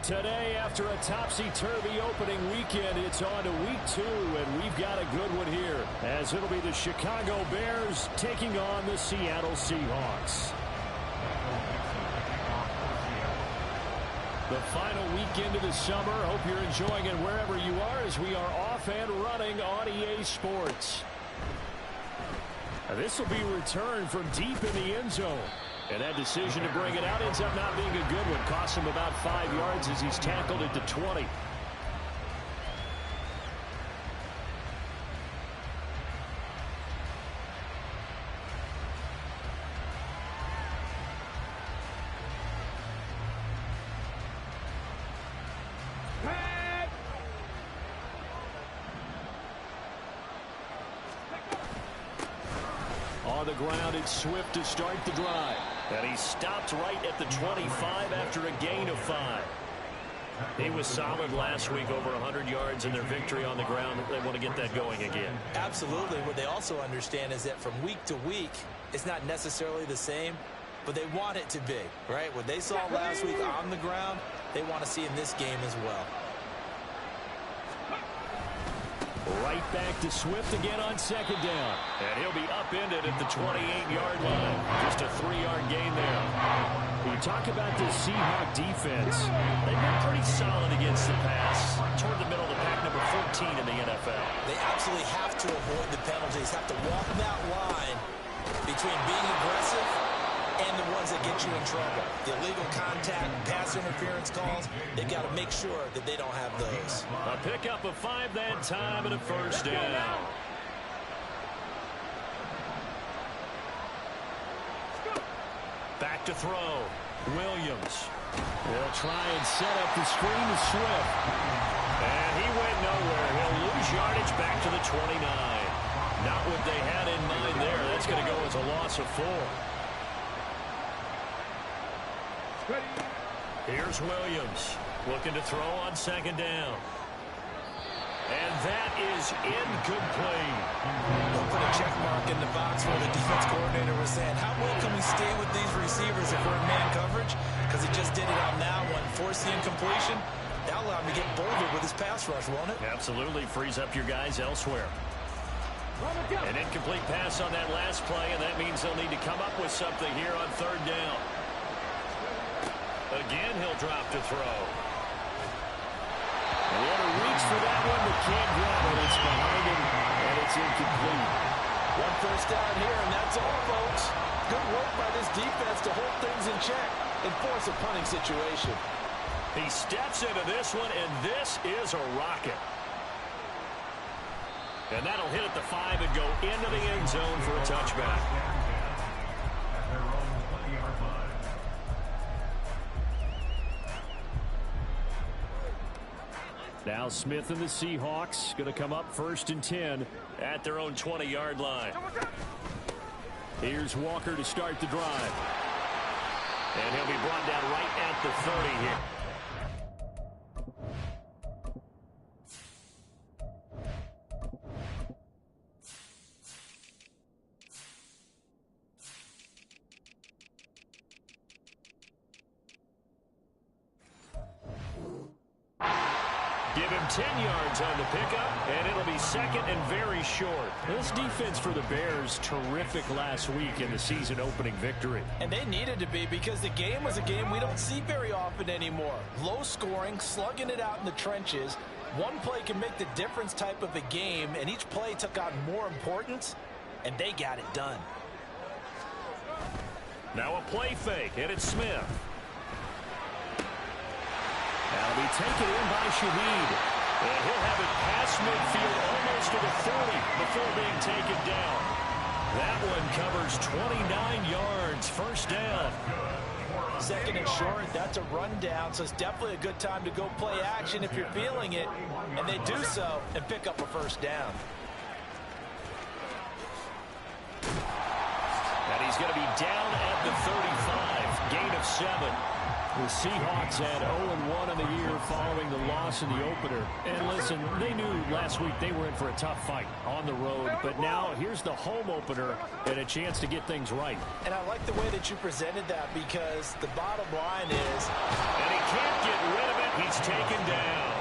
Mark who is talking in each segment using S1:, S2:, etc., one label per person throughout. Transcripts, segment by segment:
S1: Today, after a topsy-turvy opening weekend, it's on to week 2, and we've got a good one here, as it'll be the Chicago Bears taking on the Seattle Seahawks. The final weekend of the summer. Hope you're enjoying it wherever you are, as we are off and running on EA Sports. This will be returned from deep in the end zone. And that decision to bring it out ends up not being a good one. Costs him about 5 yards as he's tackled at the 20. On the ground, it's Swift to start the drive. And he stopped right at the 25 after a gain of 5. He was solid last week, over 100 yards in their victory on the ground. They want to get that going again.
S2: Absolutely. What they also understand is that from week to week, it's not necessarily the same, but they want it to be, right? What they saw last week on the ground, they want to see in this game as well.
S1: Right back to Swift again on second down. And he'll be upended at the 28-yard line. Just a 3-yard gain there. When you talk about the Seahawks defense, they've been pretty solid against the pass. Toward the middle of the pack, number 14 in the NFL.
S2: They absolutely have to avoid the penalties, have to walk that line between being aggressive and the ones that get you in trouble. The illegal contact, pass interference calls, they've got to make sure that they don't have those.
S1: A pickup of 5 that time and a first down. Back to throw. Williams. They'll try and set up the screen to Swift. And he went nowhere. He'll lose yardage back to the 29. Not what they had in mind there. That's going to go as a loss of 4. Here's Williams looking to throw on second down. And that is incomplete.
S2: We'll put a check mark in the box where the defense coordinator was saying, how well can we stay with these receivers if we're in man coverage? Because he just did it on that one. Force the incompletion. That'll allow him to get bolder with his pass rush, won't it?
S1: Absolutely. Frees up your guys elsewhere. An incomplete pass on that last play, and that means they'll need to come up with something here on third down. Again, he'll drop to throw. And he had to reach for that one, but can't grab it. It's behind him, and it's incomplete.
S3: One first down here, and that's all, folks. Good work by this defense to hold things in check and force a punting situation.
S1: He steps into this one, and this is a rocket. And that'll hit at the 5 and go into the end zone for a touchback. Now Smith and the Seahawks going to come up 1st and 10 at their own 20-yard line. Here's Walker to start the drive. And he'll be brought down right at the 30 here. Give him 10 yards on the pickup, and it'll be second and very short. This defense for the Bears, terrific last week in the season-opening victory.
S2: And they needed to be, because the game was a game we don't see very often anymore. Low scoring, slugging it out in the trenches. One play can make the difference type of a game, and each play took on more importance, and they got it done.
S1: Now a play fake, and it's Smith. That'll be taken in by Shaheed. And he'll have it past midfield almost to the 40 before being taken down. That one covers 29 yards. First down.
S2: Second and short, that's a rundown, so it's definitely a good time to go play action if you're feeling it. And they do so and pick up a first down.
S1: And he's going to be down at the 35. Gain of 7. The Seahawks had 0-1 in the year following the loss in the opener. And listen, they knew last week they were in for a tough fight on the road. But now here's the home opener and a chance to get things right.
S2: And I like the way that you presented that, because the bottom line is...
S1: And he can't get rid of it. He's taken down.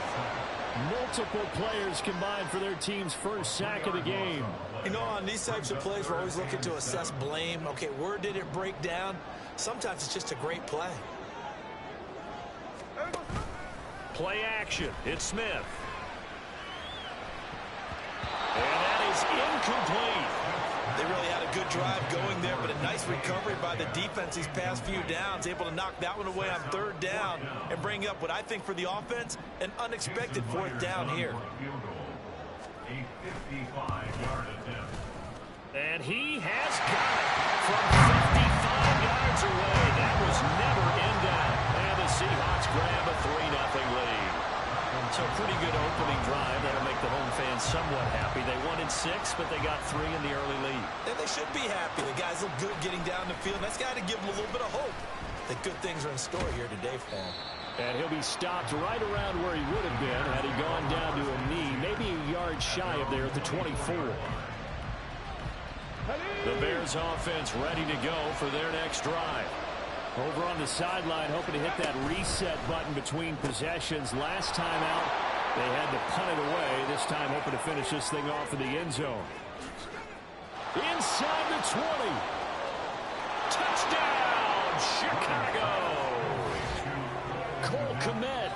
S4: Multiple players combined for their team's first sack of the game.
S2: You know, on these types of plays, we're always looking to assess blame. Okay, where did it break down? Sometimes it's just a great play.
S1: Play action. It's Smith. And that is incomplete.
S2: They really had a good drive going there, but a nice recovery by the defense these past few downs, able to knock that one away on third down and bring up what I think for the offense, an unexpected fourth down here.
S1: And he has got it from 55 yards away. That was never in doubt. And the Seahawks grab a 3-0 lead. So pretty good opening drive. That'll make the home fans somewhat happy. They wanted 6, but they got 3 in the early lead.
S2: And they should be happy. The guys look good getting down the field. That's got to give them a little bit of hope that good things are in store here today for them.
S4: And he'll be stopped right around where he would have been had he gone down to a knee, maybe a yard shy of there at the 24.
S1: The Bears offense ready to go for their next drive.
S4: Over on the sideline, hoping to hit that reset button between possessions. Last time out, they had to punt it away. This time, hoping to finish this thing off in the end zone. Inside the 20.
S1: Touchdown, Chicago! Cole Kmet,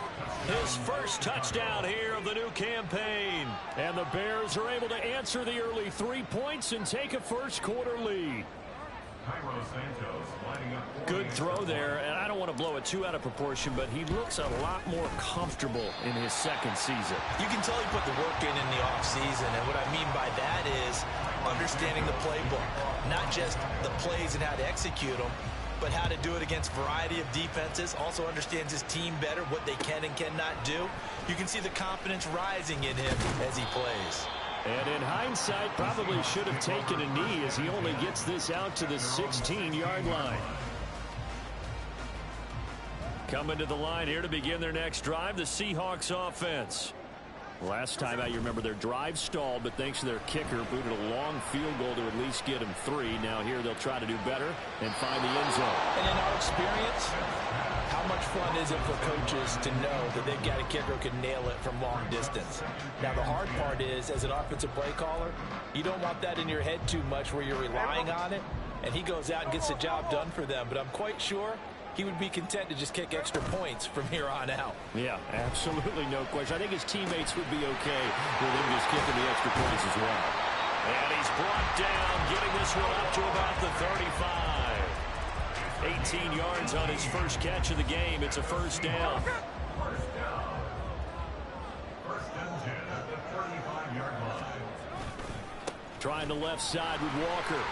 S1: his first touchdown here of the new campaign.
S4: And the Bears are able to answer the early 3 points and take a first-quarter lead.
S1: Good throw there, and I don't want to blow it too out of proportion, but he looks a lot more comfortable in his second season.
S2: You can tell he put the work in the offseason, and what I mean by that is understanding the playbook. Not just the plays and how to execute them, but how to do it against a variety of defenses. Also understands his team better, what they can and cannot do. You can see the confidence rising in him as he plays.
S4: And in hindsight, probably should have taken a knee as he only gets this out to the 16-yard line.
S1: Coming to the line here to begin their next drive, the Seahawks offense.
S4: Last time out, you remember their drive stalled, but thanks to their kicker, booted a long field goal to at least get them 3. Now here they'll try to do better and find the end zone.
S2: And in our experience, how much fun is it for coaches to know that they've got a kicker who can nail it from long distance? Now the hard part is, as an offensive play caller, you don't want that in your head too much where you're relying on it, and he goes out and gets the job done for them. But I'm quite sure he would be content to just kick extra points from here on out.
S4: Yeah, absolutely no question. I think his teammates would be okay with him just kicking the extra points as well.
S1: And he's brought down, getting this one up to about the 35. 18 yards on his first catch of the game. It's a first down.
S5: First down. First and 10 at the 35-yard line.
S4: Trying the left side with Walker.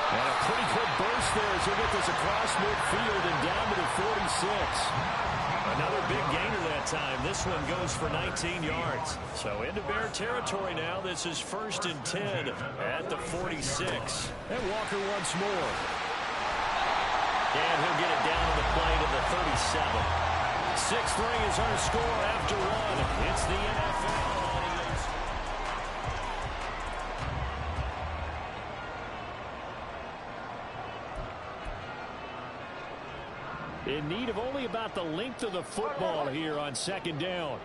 S4: And a pretty good burst there as he'll get this across midfield and down to the 46.
S1: Another big gainer that time. This one goes for 19 yards. So into Bear territory now. This is first and 10 at the 46.
S4: And Walker once more.
S1: And he'll get it down to the play to the 37. 6-3 is our score after one. It's the NFL.
S4: In need of only about the length of the football here on second down.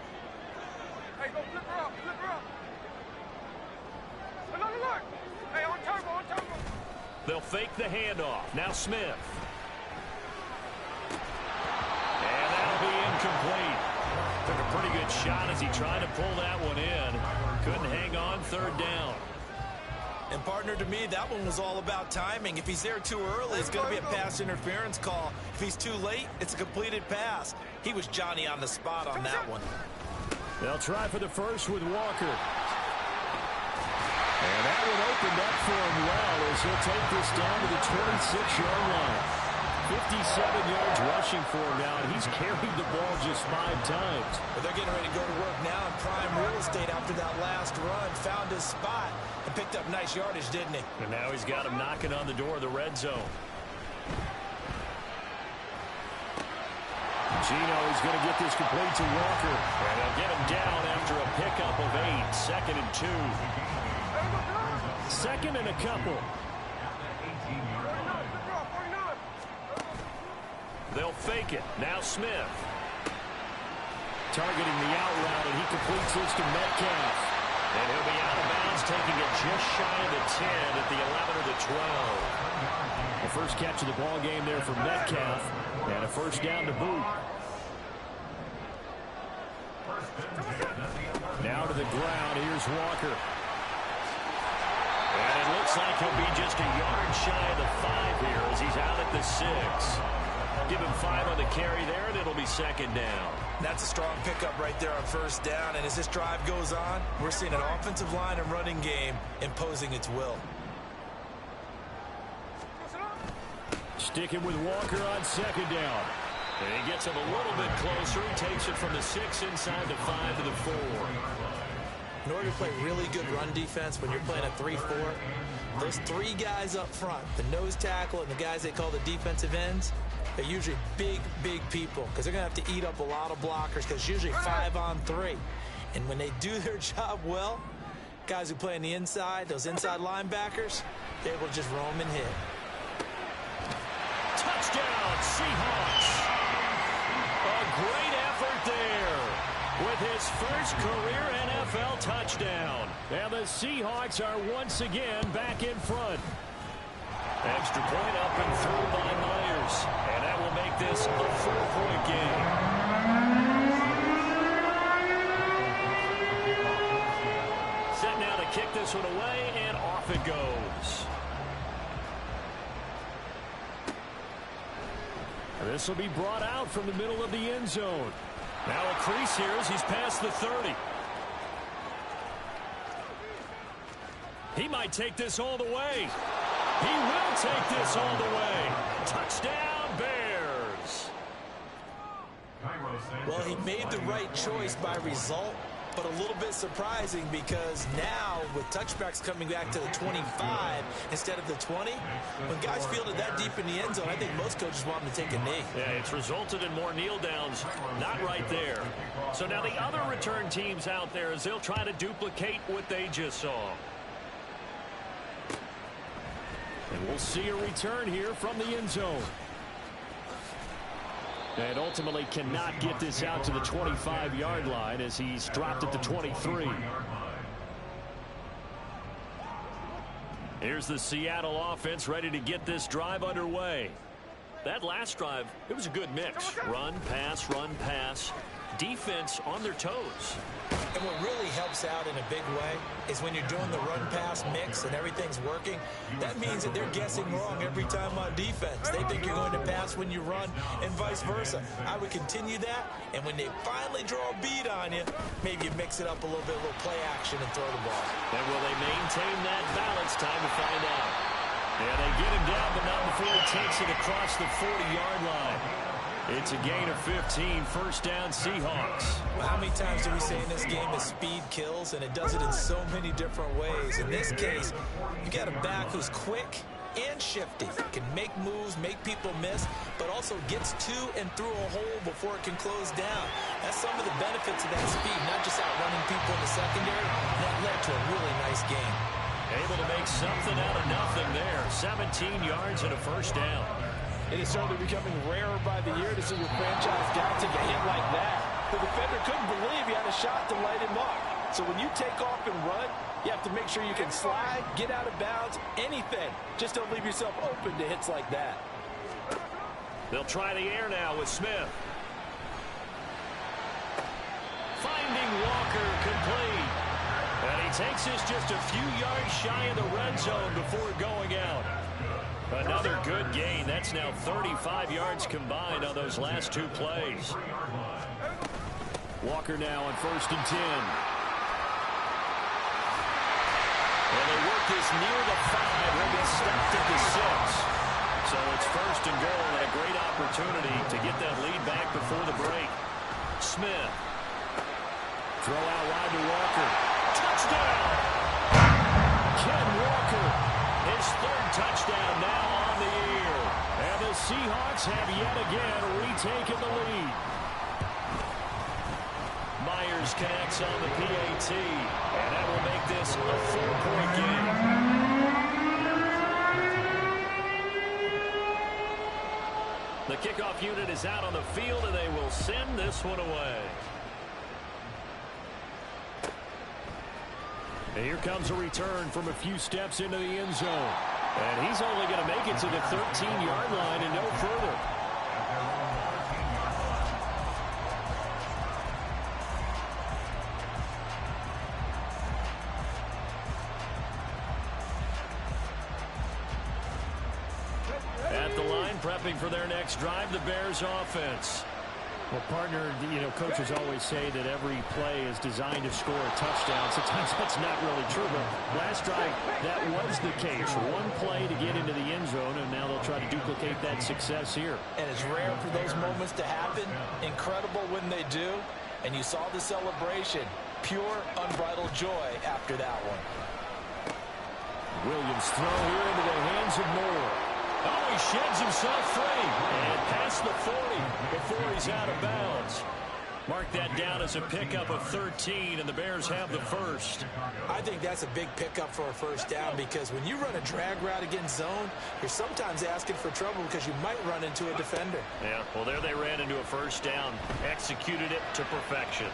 S6: Hey, go flip her up, flip her up. Look. Hey, on turbo.
S1: They'll fake the handoff. Now Smith. And that'll be incomplete. Took a pretty good shot as he tried to pull that one in. Couldn't hang on, third down.
S2: And partner, to me, that one was all about timing. If he's there too early, it's going to be a pass interference call. If he's too late, it's a completed pass. He was Johnny on the spot on that one.
S4: They'll try for the first with Walker. And that one opened up for him well as he'll take this down to the 26-yard line. 57 yards rushing for him now, and he's carried the ball just 5 times.
S2: But they're getting ready to go to work now in prime real estate after that last run. Found his spot and picked up nice yardage, didn't he?
S1: And now he's got him knocking on the door of the red zone.
S4: Gino is going to get this complete to Walker.
S1: And they'll get him down after a pickup of 8. Second and 2.
S4: Second and a couple.
S1: They'll fake it. Now Smith. Targeting the out route, and he completes this to Metcalf. And he'll be out of bounds, taking it just shy of the 10 at the 11 or the 12. The first catch of the ball game there for Metcalf, and a first down to boot. Now to the ground. Here's Walker. And it looks like he'll be just a yard shy of the 5 here as he's out at the 6. Give him 5 on the carry there, and it'll be second down.
S2: That's a strong pickup right there on first down. And as this drive goes on, we're seeing an offensive line and running game imposing its will.
S1: Sticking with Walker on second down. And he gets him a little bit closer. He takes it from the 6 inside the 5 to the 4.
S2: In order to play really good run defense when you're playing a 3-4, those 3 guys up front, the nose tackle and the guys they call the defensive ends, they're usually big, big people because they're going to have to eat up a lot of blockers because it's usually 5 on 3. And when they do their job well, guys who play on the inside, those inside linebackers, they're able to just roam and hit.
S1: Touchdown, Seahawks. A great effort there with his first career NFL touchdown. And the Seahawks are once again back in front. Extra point up and through by Myers. And that will make this a 4-point game. Set now to kick this one away, and off it goes. And this will be brought out from the middle of the end zone. Now a crease here as he's past the 30. He might take this all the way. He will take this all the way. Touchdown, Bears.
S2: Well, he made the right choice by result, but a little bit surprising because now with touchbacks coming back to the 25 instead of the 20, when guys fielded that deep in the end zone, I think most coaches want them to take a knee.
S1: Yeah, it's resulted in more kneel downs. Not right there. So now the other return teams out there as they'll try to duplicate what they just saw. And we'll see a return here from the end zone. And ultimately cannot get this out to the 25-yard line as he's dropped at the 23. Here's the Seattle offense ready to get this drive underway. That last drive, it was a good mix. Run, pass, defense on their toes.
S2: And what really helps out in a big way is when you're doing the run-pass mix and everything's working, that means that they're guessing wrong every time on defense. They think you're going to pass when you run and vice versa. I would continue that, and when they finally draw a bead on you, maybe you mix it up a little bit, a little play action and throw the ball.
S1: And will they maintain that balance? Time to find out. Yeah, they get him down, but not before he takes it across the 40-yard line. It's a gain of 15, first down Seahawks.
S2: Well, how many times do we say in this game that speed kills, and it does it in so many different ways? In this case, you got a back who's quick and shifty, can make moves, make people miss, but also gets to and through a hole before it can close down. That's some of the benefits of that speed, not just outrunning people in the secondary. That led to a really nice game.
S1: Able to make something out of nothing there. 17 yards and a first down.
S3: It is certainly becoming rarer by the year to see your franchise guy take a hit like that. The defender couldn't believe he had a shot to light him up. So when you take off and run, you have to make sure you can slide, get out of bounds, anything. Just don't leave yourself open to hits like that.
S1: They'll try the air now with Smith. Finding Walker complete. And he takes this just a few yards shy of the red zone before going out. Another good gain. That's now 35 yards combined on those last 2 plays. Walker now on 1st and 10. And they work this near the 5. He'll get stopped at the 6. So it's 1st and goal and a great opportunity to get that lead back before the break. Smith. Throw out wide to Walker. Touchdown! Ken Walker. His 3rd touchdown now on the year. And the Seahawks have yet again retaken the lead. Myers connects on the PAT. And that will make this a 4-point game. The kickoff unit is out on the field, and they will send this one away. And here comes a return from a few steps into the end zone. And he's only going to make it to the 13-yard line and no further. At the line, prepping for their next drive, the Bears offense.
S4: Well, partner, coaches always say that every play is designed to score a touchdown. Sometimes that's not really true, but last drive, that was the case. One play to get into the end zone, and now they'll try to duplicate that success here.
S2: And it's rare for those moments to happen. Incredible when they do. And you saw the celebration. Pure, unbridled joy after that one.
S1: Williams throw here into the hands of Moore. Oh, he sheds himself free. And past the 40 before he's out of bounds. Mark that down as a pickup of 13, and the Bears have the first.
S2: I think that's a big pickup for a first down because when you run a drag route against zone, you're sometimes asking for trouble because you might run into a defender.
S1: Yeah, well, there they ran into a first down. Executed it to perfection.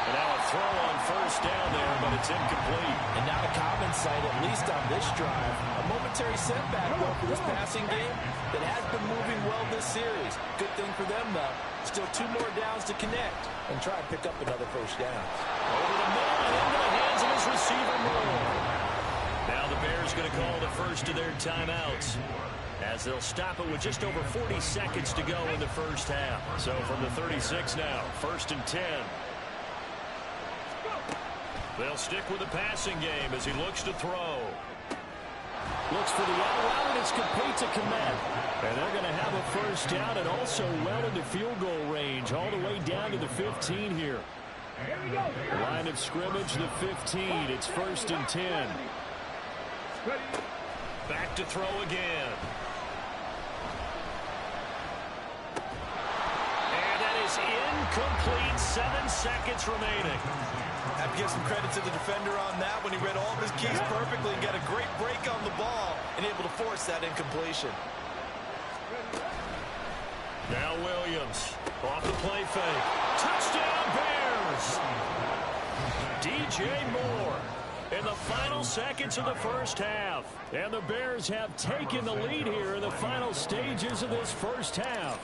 S1: And now a throw on first down there, but it's incomplete.
S2: And not a common sight, at least on this drive. A momentary setback, though, for this passing game that has been moving well this series. Good thing for them, though. Still 2 more downs to connect and try and pick up another first down.
S1: Over the middle and into the hands of his receiver, Moore. Now the Bears going to call the first of their timeouts, as they'll stop it with just over 40 seconds to go in the first half. So from the 36 now, 1st and 10. They'll stick with the passing game as he looks to throw.
S4: Looks for the out route, and it's complete to Kmet. And they're going to have a first down and also well into field goal range, all the way down to the 15 here. Line of scrimmage, the 15. It's 1st and 10.
S1: Back to throw again. And that is incomplete. 7 seconds remaining.
S2: I have to give some credit to the defender on that when he read all of his keys perfectly and got a great break on the ball and able to force that incompletion.
S1: Now Williams off the play fake. Touchdown Bears! DJ Moore in the final seconds of the first half. And the Bears have taken the lead here in the final stages of this first half.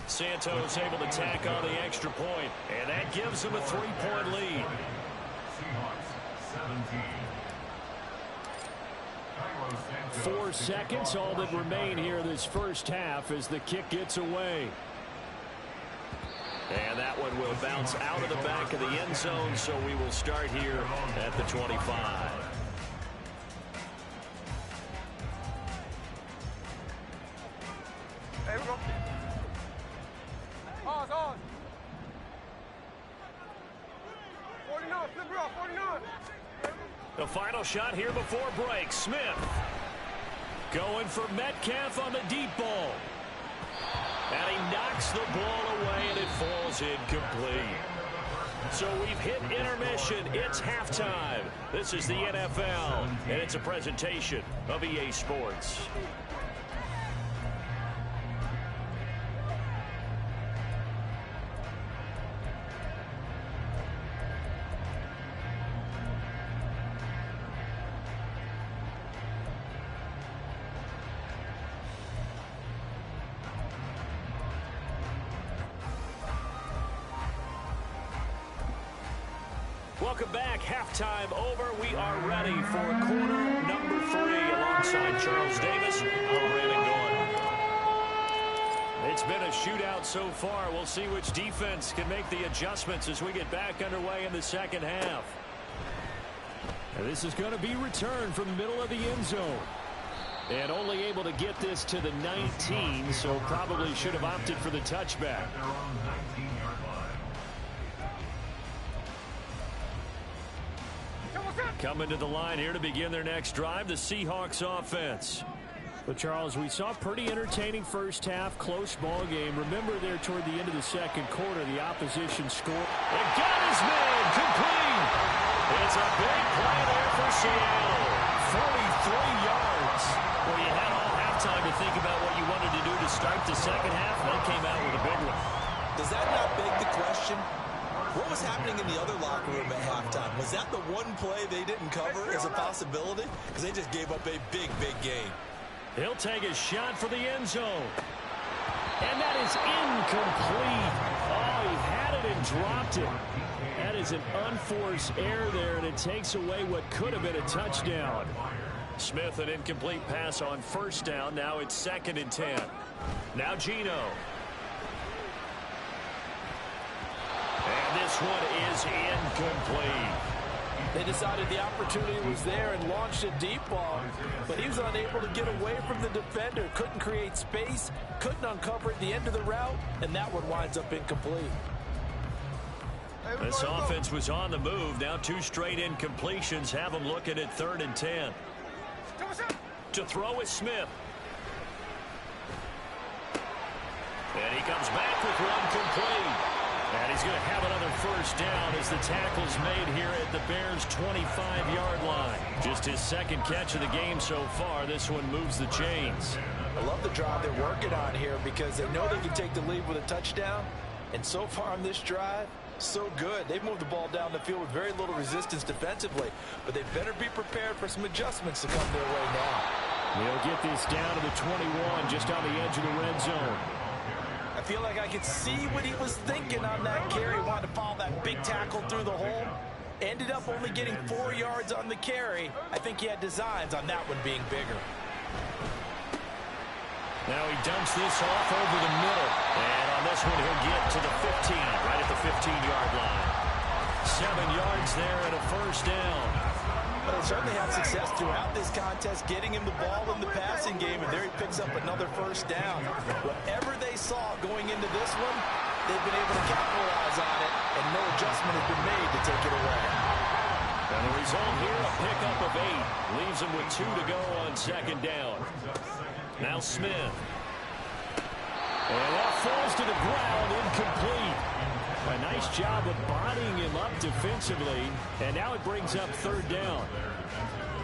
S1: Santos able to tack on the extra point, and that gives them a 3-point lead.
S4: 4 seconds, all that remain here this first half as the kick gets away.
S1: And that one will bounce out of the back of the end zone, so we will start here at the 25.
S6: Hey, we go. On. 49, flip her up, 49.
S1: The final shot here before break. Smith going for Metcalf on the deep ball. And he knocks the ball away, and it falls incomplete. So we've hit intermission. It's halftime. This is the NFL, and it's a presentation of EA Sports. Welcome back. Halftime over. We are ready for quarter number 3 alongside Charles Davis. I'm Brandon Gaudin. It's been a shootout so far. We'll see which defense can make the adjustments as we get back underway in the second half.
S4: And this is going to be returned from the middle of the end zone. And only able to get this to the 19, so probably should have opted for the touchback.
S1: Coming to the line here to begin their next drive, the Seahawks offense.
S4: But, Charles, we saw a pretty entertaining first half, close ball game. Remember there toward the end of the second quarter, the opposition scored.
S1: And got his man complete. It's a big play there for Seattle.
S4: 43 yards.
S1: Well, you had all half time to think about what you wanted to do to start the second half. They came out with a big one.
S2: Does that not beg the question? What was happening in the other locker room at halftime? Was that the one play they didn't cover as a possibility? Because they just gave up a big, big gain.
S1: He'll take a shot for the end zone. And that is incomplete. Oh, he had it and dropped it. That is an unforced error there, and it takes away what could have been a touchdown. Smith, an incomplete pass on first down. Now it's 2nd and 10. Now Geno. And this one is incomplete.
S3: They decided the opportunity was there and launched a deep ball, but he was unable to get away from the defender. Couldn't create space, couldn't uncover at the end of the route, and that one winds up incomplete.
S1: This offense was on the move. Now 2 straight incompletions have them looking at 3rd and 10. To throw is Smith. And he comes back with one complete. And he's going to have another first down as the tackle's made here at the Bears' 25-yard line. Just his 2nd catch of the game so far. This one moves the chains.
S3: I love the drive they're working on here because they know they can take the lead with a touchdown. And so far on this drive, so good. They've moved the ball down the field with very little resistance defensively. But they better be prepared for some adjustments to come their way now.
S1: They'll get this down to the 21, just on the edge of the red zone.
S3: I feel like I could see what he was thinking on that carry. He wanted to follow that big tackle through the hole. Ended up only getting 4 yards on the carry. I think he had designs on that one being bigger.
S1: Now he dumps this off over the middle. And on this one, he'll get to the 15, right at the 15-yard line. 7 yards there and a first down.
S3: Well, they certainly had success throughout this contest, getting him the ball in the passing game, and there he picks up another first down. Whatever they saw going into this one, they've been able to capitalize on it, and no adjustment has been made to take it away.
S1: And the result here, a pickup of 8. Leaves them with 2 to go on 2nd down. Now Smith. And that falls to the ground, incomplete. A nice job of bodying him up defensively, and now it brings up 3rd down.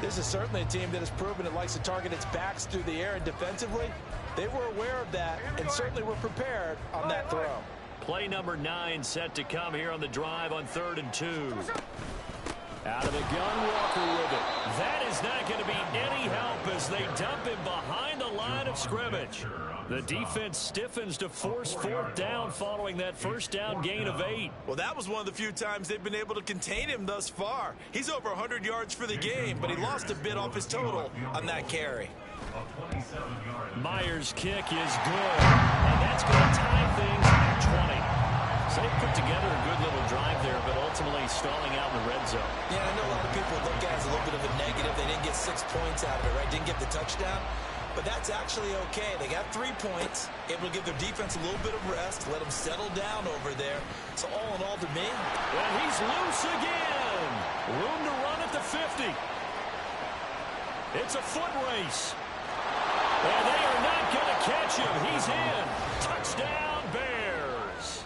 S3: This is certainly a team that has proven it likes to target its backs through the air, and defensively, they were aware of that and certainly were prepared on that throw.
S1: Play number 9 set to come here on the drive on 3rd and 2. Out of the gun, Walker with it. That is not going to be any help as they dump him behind the line of scrimmage. The defense stiffens to force 4th down following that first down gain of 8.
S2: Well, that was one of the few times they've been able to contain him thus far. He's over 100 yards for the game, but he lost a bit off his total on that carry.
S1: Myers' kick is good, and that's going to tie things at 20. So they put together a good little drive there, but ultimately stalling out in the red zone.
S2: Yeah, I know a lot of people look at it as a little bit of a negative. They didn't get 6 points out of it, right? Didn't get the touchdown. But that's actually okay. They got 3 points, able to give their defense a little bit of rest, let them settle down over there. So all in all, to me,
S1: and he's loose again. Room to run at the 50. It's a foot race. And they are not going to catch him. He's in. Touchdown, Bears.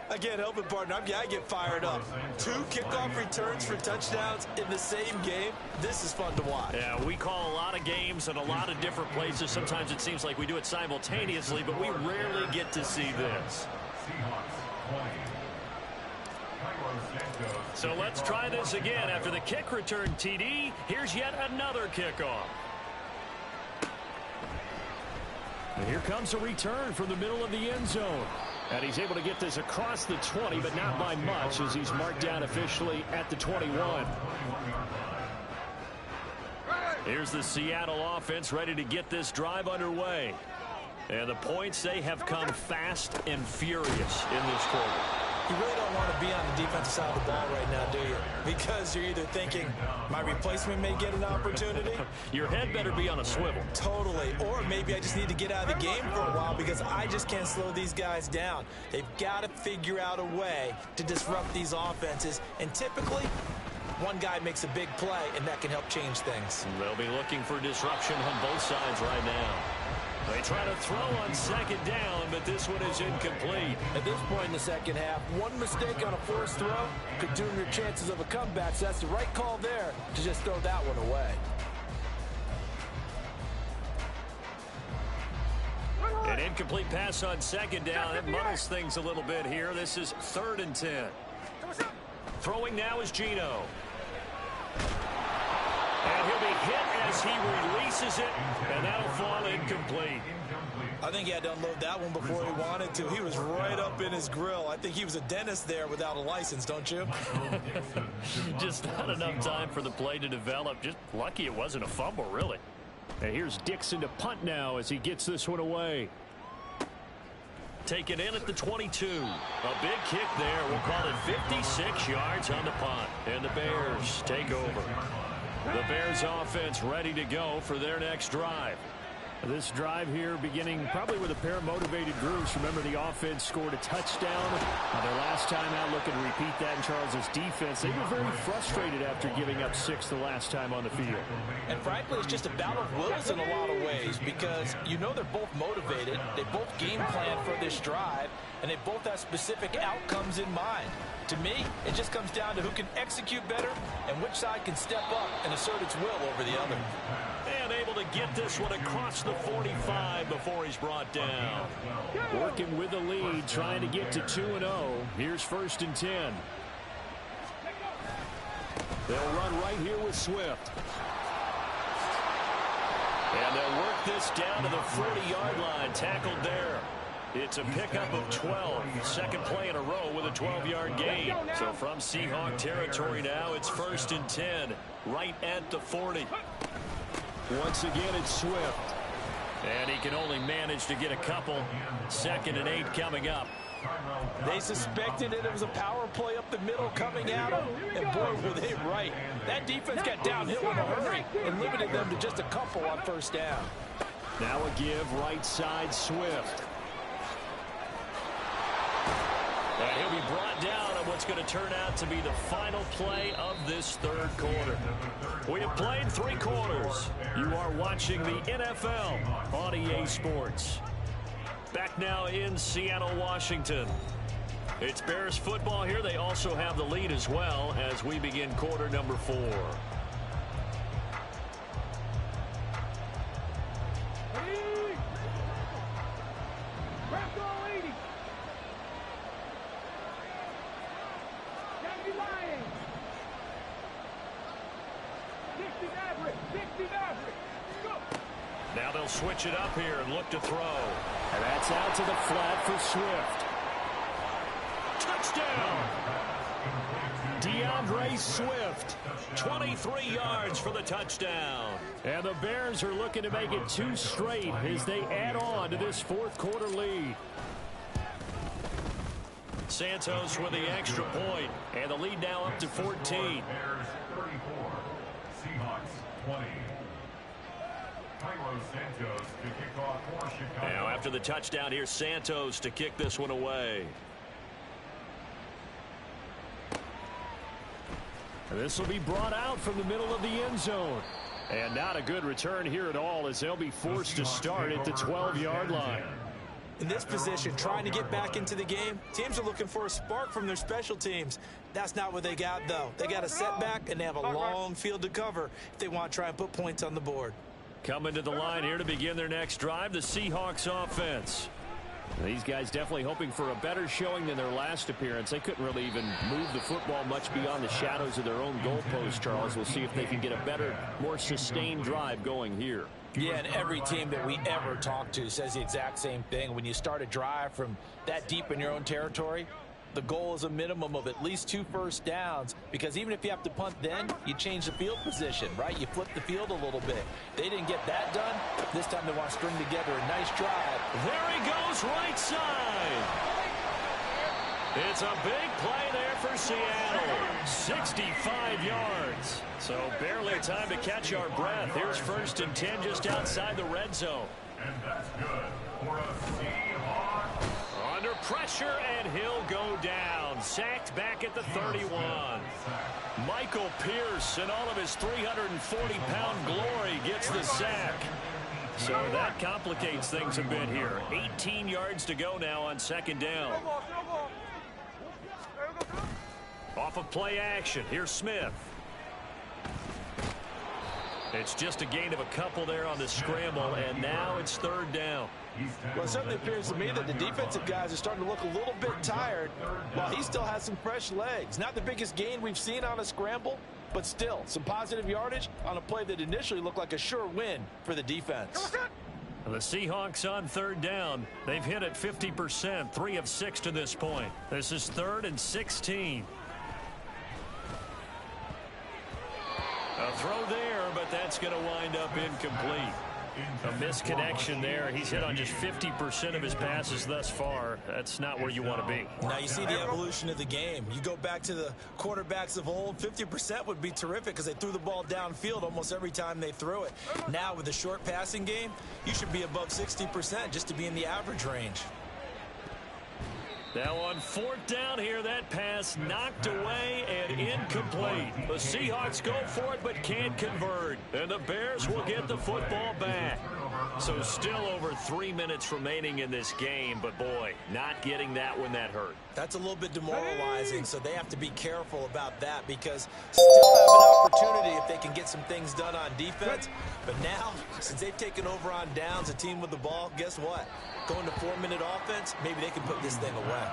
S2: I can't help it, partner. I get fired up. 2 kickoff returns for touchdowns in the same game. This is fun to watch.
S1: Yeah, we call a lot of games in a lot of different places. Sometimes it seems like we do it simultaneously, but we rarely get to see this. So let's try this again. After the kick return TD, here's yet another kickoff. And here comes a return from the middle of the end zone. And he's able to get this across the 20, but not by much, as he's marked down officially at the 21. Here's the Seattle offense ready to get this drive underway. And the points, they have come fast and furious in this quarter.
S2: You really don't want to be on the defensive side of the ball right now, do you? Because you're either thinking, my replacement may get an opportunity.
S1: Your head better be on a swivel.
S2: Totally. Or maybe I just need to get out of the game for a while because I just can't slow these guys down. They've got to figure out a way to disrupt these offenses. And typically, one guy makes a big play, and that can help change things.
S1: They'll be looking for disruption on both sides right now. They try to throw on 2nd down, but this one is incomplete.
S3: At this point in the second half, one mistake on a forced throw could doom your chances of a comeback. So that's the right call there to just throw that one away.
S1: An incomplete pass on second down. It muddles things a little bit here. This is 3rd and 10. Throwing now is Geno. And he'll be hit as he releases it, and that'll fall incomplete.
S2: I think he had to unload that one before he wanted to. He was right up in his grill. I think he was a dentist there without a license, don't you?
S1: Just not enough time for the play to develop. Just lucky it wasn't a fumble, really.
S4: And here's Dixon to punt now as he gets this one away.
S1: Taken in at the 22. A big kick there. We'll call it 56 yards on the punt. And the Bears take over. The Bears offense ready to go for their next drive.
S4: This drive here beginning probably with a pair of motivated groups. Remember, the offense scored a touchdown. Their last time out, looking to repeat that in Charles's defense. They were very frustrated after giving up 6 the last time on the field.
S2: And frankly, it's just a battle of wills in a lot of ways because you know they're both motivated. They both game plan for this drive, and they both have specific outcomes in mind. To me, it just comes down to who can execute better and which side can step up and assert its will over the other.
S1: And able to get this one across the 45 before he's brought down.
S4: Working with the lead, trying to get to 2-0. Here's 1st and 10. They'll run right here with Swift.
S1: And they'll work this down to the 40-yard line. Tackled there. It's a pickup of 12. Second play in a row with a 12-yard gain. So from Seahawk territory now, it's 1st and 10. Right at the 40.
S4: Once again, it's Swift.
S1: And he can only manage to get a couple. 2nd and 8 coming up.
S2: They suspected that it was a power play up the middle coming at them, and boy, were they right. That defense got downhill in a hurry and limited them to just a couple on 1st down.
S4: Now a give right side Swift.
S1: And he'll be brought down on what's going to turn out to be the final play of this 3rd quarter. We have played 3 quarters. You are watching the NFL on EA Sports. Back now in Seattle, Washington. It's Bears football here. They also have the lead as well as we begin quarter number 4. Now they'll switch it up here and look to throw.
S4: And that's out to the flat for Swift.
S1: Touchdown! DeAndre Swift, 23 yards for the touchdown.
S4: And the Bears are looking to make it 2 straight as they add on to this 4th quarter lead.
S1: Santos with the extra point, and the lead now up to 14.
S5: Bears 34, Seahawks 20. Santos to kick off for Chicago.
S1: Now after the touchdown, here's Santos to kick this one away.
S4: This will be brought out from the middle of the end zone. And not a good return here at all as they'll be forced to start at the 12-yard line.
S2: In this position, trying to get back into the game, teams are looking for a spark from their special teams. That's not what they got, though. They got a setback, and they have a long field to cover if they want to try and put points on the board.
S1: Coming to the line here to begin their next drive, the Seahawks offense.
S4: These guys definitely hoping for a better showing than their last appearance. They couldn't really even move the football much beyond the shadows of their own goalpost, Charles. We'll see if they can get a better, more sustained drive going here.
S2: Yeah, and every team that we ever talk to says the exact same thing. When you start a drive from that deep in your own territory, the goal is a minimum of at least 2 first downs, because even if you have to punt then, you change the field position, right? You flip the field a little bit. They didn't get that done. This time they want to string together a nice drive.
S1: There he goes, right side. It's a big play there for Seattle. 65 yards. So barely time to catch our breath. Here's 1st and 10 just outside the red zone.
S5: And that's good for a Seahawks.
S1: Under pressure, and he'll go down. Sacked back at the 31. Michael Pierce, in all of his 340-pound glory, gets the sack. So that complicates things a bit here. 18 yards to go now on 2nd down. Off of play action, here's Smith. It's just a gain of a couple there on the scramble, and now it's third down.
S2: Well, it certainly appears to me that the defensive guys are starting to look a little bit tired while he still has some fresh legs. Not the biggest gain we've seen on a scramble, but still some positive yardage on a play that initially looked like a sure win for the defense.
S1: The Seahawks on third down. They've hit it 50%, 3 of 6 to this point. This is 3rd and 16. A throw there, but that's going to wind up incomplete. A misconnection there. He's hit on just 50% of his passes thus far. That's not where you want to be.
S2: Now you see the evolution of the game. You go back to the quarterbacks of old, 50% would be terrific because they threw the ball downfield almost every time they threw it. Now with the short passing game, you should be above 60% just to be in the average range.
S1: Now on 4th down here, that pass knocked away and incomplete. The Seahawks go for it but can't convert. And the Bears will get the football back. So still over 3 minutes remaining in this game, but boy, not getting that one, that hurt.
S2: That's a little bit demoralizing, so they have to be careful about that because still have an opportunity if they can get some things done on defense. But now, since they've taken over on downs, a team with the ball, guess what? Going to 4-minute offense, maybe they can put this thing away.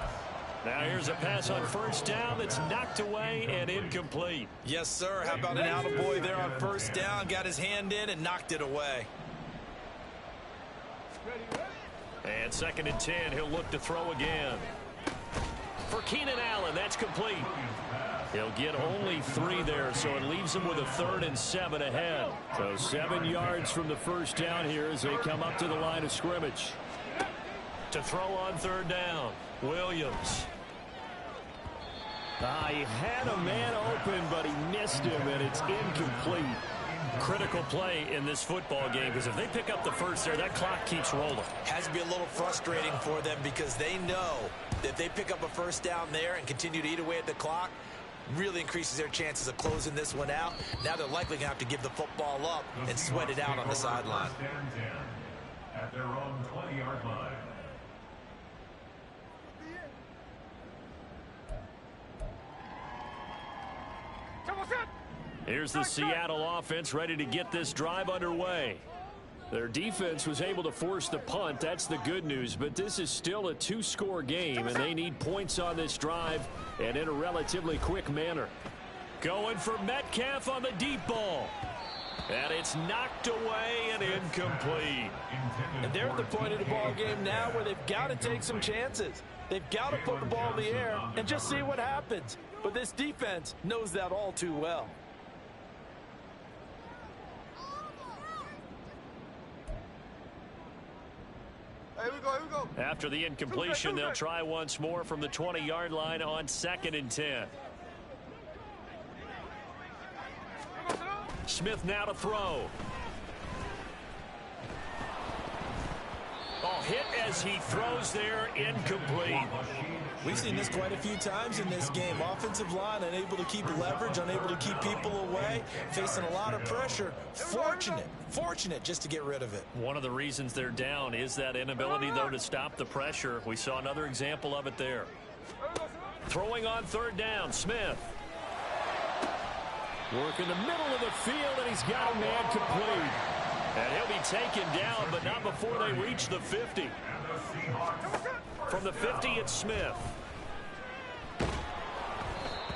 S1: Now here's a pass on 1st down that's knocked away and incomplete.
S2: Yes, sir. How about an attaboy there on 1st down? Got his hand in and knocked it away.
S1: And 2nd and 10, he'll look to throw again. For Keenan Allen, that's complete. He'll get only 3 there, so it leaves him with a 3rd and 7 ahead. So 7 yards from the 1st down here as they come up to the line of scrimmage. To throw on 3rd down, Williams. He had a man open, but he missed him, and it's incomplete. Critical play in this football game because if they pick up the first there, that clock keeps rolling.
S2: Has to be a little frustrating for them because they know that if they pick up a 1st down there and continue to eat away at the clock, really increases their chances of closing this one out. Now they're likely going to have to give the football up and sweat it out on the sideline.
S5: At their own 20-yard line.
S1: Here's the Seattle offense ready to get this drive underway. Their defense was able to force the punt. That's the good news. But this is still a 2-score game, and they need points on this drive and in a relatively quick manner. Going for Metcalf on the deep ball. And it's knocked away and incomplete.
S2: And they're at the point of the ball game now where they've got to take some chances. They've got to put the ball in the air and just see what happens. But this defense knows that all too well.
S6: Here we go.
S1: After the incompletion, they'll try once more from the 20-yard line on 2nd and 10. Smith now to throw. Hit as he throws there, incomplete.
S2: We've seen this quite a few times in this game. Offensive line unable to keep leverage, unable to keep people away, facing a lot of pressure. Fortunate just to get rid of it.
S1: One of the reasons they're down is that inability, though, to stop the pressure. We saw another example of it there. Throwing on 3rd down, Smith. Work in the middle of the field, and he's got a man complete. And he'll be taken down, but not before they reach the 50. From the 50, it's Smith.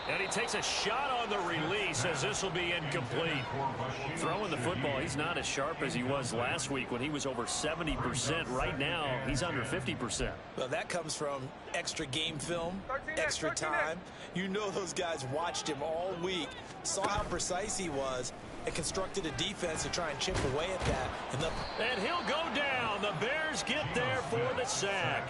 S1: And he takes a shot on the release as this will be incomplete. Throwing the football, he's not as sharp as he was last week when he was over 70%. Right now, he's under 50%.
S2: Well, that comes from extra game film, extra time. You know those guys watched him all week, saw how precise he was, and constructed a defense to try and chip away at that.
S1: And he'll go down. The Bears get there for the sack.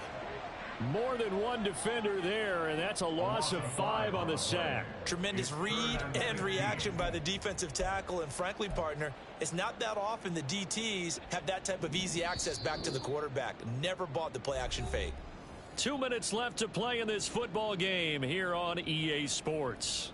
S1: More than one defender there, and that's a loss of 5 on the sack.
S2: Tremendous read and reaction by the defensive tackle, and frankly, partner, it's not that often the DTs have that type of easy access back to the quarterback. Never bought the play-action fake.
S1: 2 minutes left to play in this football game here on EA Sports.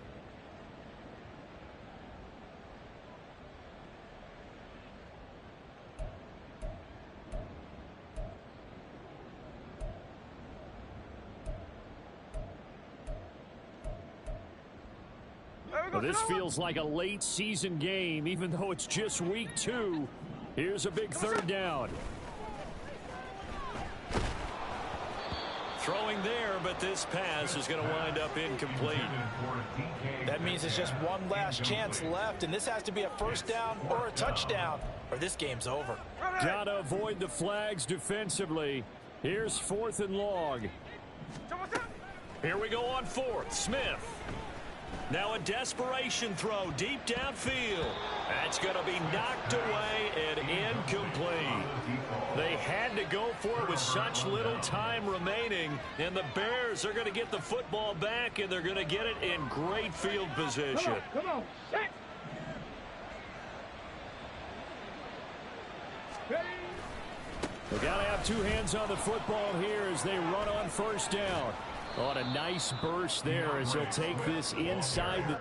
S1: Well, this feels like a late season game, even though it's just week 2. Here's a big third down.
S4: Throwing there, but this pass is going to wind up incomplete.
S2: That means it's just one last chance left, and this has to be a first down or a touchdown, or this game's over.
S1: Gotta avoid the flags defensively. Here's 4th and long.
S4: Here we go on 4th. Smith. Now a desperation throw deep downfield. That's going to be knocked away and incomplete. They had to go for it with such little time remaining, and the Bears are going to get the football back, and they're going to get it in great field position.
S7: Come on. Set.
S1: They gotta have 2 hands on the football here as they run on first down. On a nice burst there as he'll take this inside the